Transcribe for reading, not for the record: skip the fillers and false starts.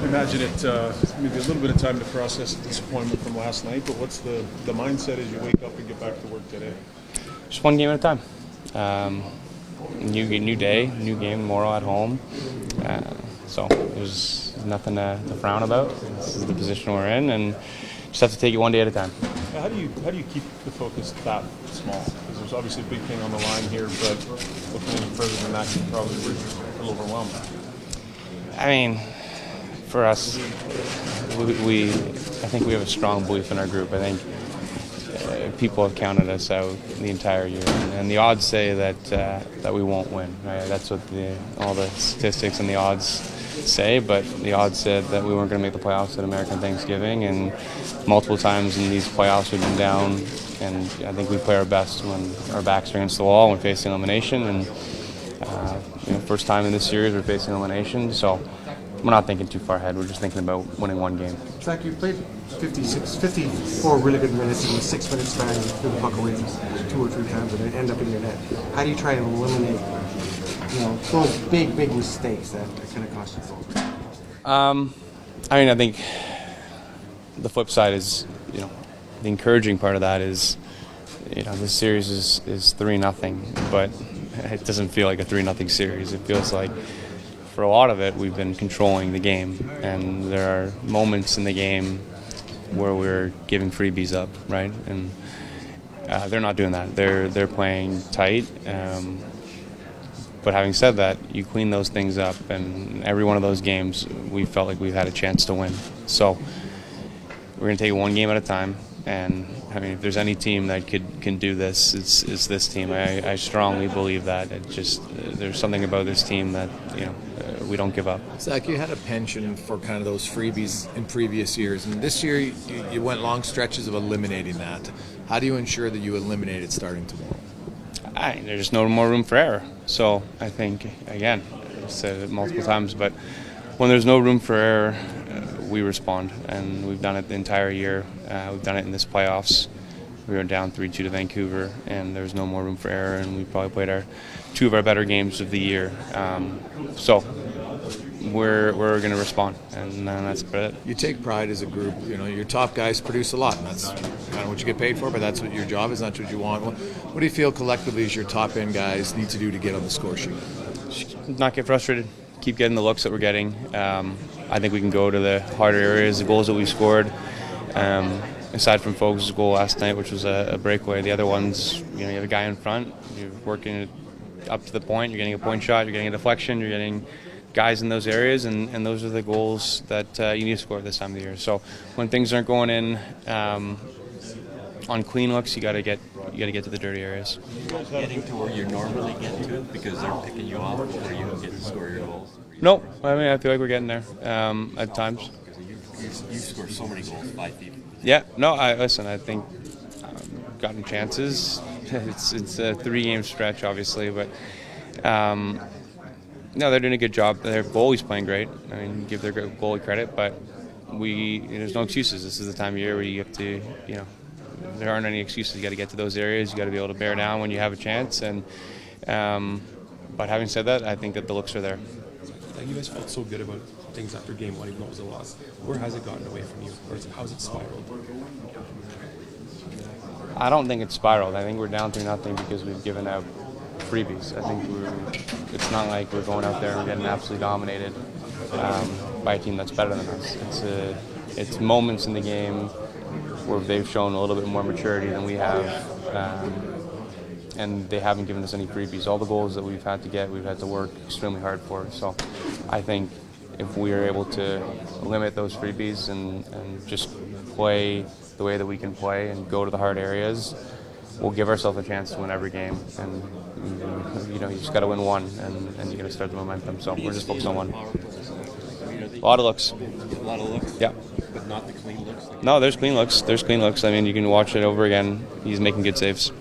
I imagine it maybe a little bit of time to process the disappointment from last night, but what's the mindset as you wake up and get back to work today? Just one game at a time. New day, new game tomorrow at home. So there's nothing to frown about. This is the position we're in, and just have to take it one day at a time. How do you keep the focus that small? Because there's obviously a big thing on the line here, but looking any further than that can probably be a little overwhelmed. I mean, for us, I think we have a strong belief in our group. I think people have counted us out the entire year, and the odds say that we won't win. Right? That's what all the statistics and the odds say, but the odds said that we weren't going to make the playoffs at American Thanksgiving, and multiple times in these playoffs we've been down, and I think we play our best when our backs are against the wall, when facing elimination, and first time in this series we're facing elimination, so we're not thinking too far ahead. We're just thinking about winning one game. Zach, you played 54 really good minutes in a 6 minute span. You threw the puck away 2 or 3 times and it ended up in your net. How do you try and eliminate those big mistakes that kind of cost you goals? I think the flip side is, the encouraging part of that is, this series is 3-0, but it doesn't feel like a 3-0 series. It feels like for a lot of it we've been controlling the game, and there are moments in the game where we're giving freebies up, right? And they're not doing that. They're playing tight. But having said that, you clean those things up, and every one of those games we felt like we've had a chance to win. So we're going to take it one game at a time, and if there's any team that can do this, it's this team. I strongly believe that. There's something about this team that we don't give up. Zach, you had a penchant for kind of those freebies in previous years, and this year you went long stretches of eliminating that. How do you ensure that you eliminate it starting tomorrow? There's no more room for error. So I think, again, I've said it multiple times, but when there's no room for error, we respond, and we've done it the entire year. We've done it in this playoffs. We were down 3-2 to Vancouver, and there's no more room for error, and we probably played 2 of our better games of the year. So we're going to respond, and that's about it. You take pride as a group. Your top guys produce a lot, and that's kind of what you get paid for, but that's what your job is, not what you want. What do you feel collectively as your top end guys need to do to get on the score sheet? Not get frustrated. Keep getting the looks that we're getting. I think we can go to the harder areas, the goals that we scored. Aside from Fogues' goal last night, which was a breakaway, the other ones, you have a guy in front, you're working it up to the point, you're getting a point shot, you're getting a deflection, you're getting guys in those areas, and those are the goals that you need to score this time of the year. So when things aren't going in on clean looks, you got to get to the dirty areas. Getting to where you normally get to because they're picking you off, or you get to score your goals? No, I feel like we're getting there at times. You score so many goals, 5 feet. Yeah, no, I think gotten chances. It's a 3-game stretch, obviously, but no, they're doing a good job. Their goalie's playing great. Give their goalie credit, but there's no excuses. This is the time of year where you have to, there aren't any excuses. You got to get to those areas. You got to be able to bear down when you have a chance. And but having said that, I think that the looks are there. You guys felt so good about things after game 1, even though it was a loss. Where has it gotten away from you, or how has it spiraled? I don't think it's spiraled. I think we're down 3-0 because we've given out freebies. I think it's not like we're going out there and we're getting absolutely dominated by a team that's better than us. It's moments in the game where they've shown a little bit more maturity than we have, and they haven't given us any freebies. All the goals that we've had to get, we've had to work extremely hard for. So I think if we are able to limit those freebies and just play the way that we can play and go to the hard areas, we'll give ourselves a chance to win every game. And you just got to win one, and you got to start the momentum. So we're just focused on one. A lot of looks. A lot of looks. Yeah. But not the clean looks. No, there's clean looks. You can watch it over again. He's making good saves.